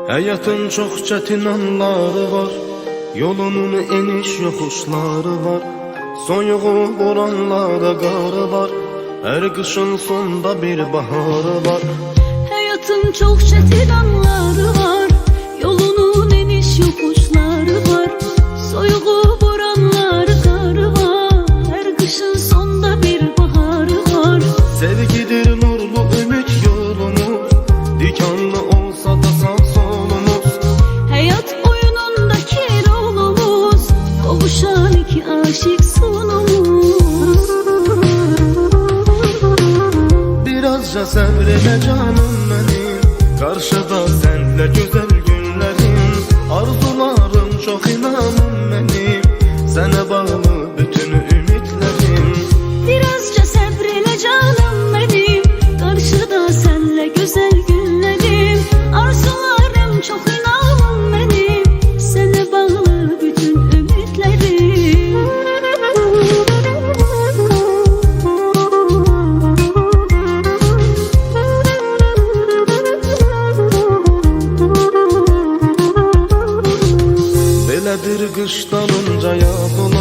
Həyatın çox çətin anları var, yolunun eniş yoxuşları var. Soyuğu boranlarda qarı var, hər qışın sonda bir baharı var. Hayatın çok çetin anları var, yolunun eniş yokuşları var. Soyuğu boranları karı var, her kışın sonda bir baharı var. Sevgidir nurlu ümit yolumuz, dikanlı olsa da sağ solumuz. Hayat oyunundaki rolumuz, kavuşan iki aşık sonumuz. Birazca sabredecek canım benim, karşıda senle güzel günlerim. Arzularım çok inanım benim, sana bağlı bütün ümitlerim. Birazca sabreyle canım benim, karşıda senle güzel günlerim. Arzularım çok inanım benim, sana bağlı bütün ümitlerim. Belədir qışdan önce yağ dolar,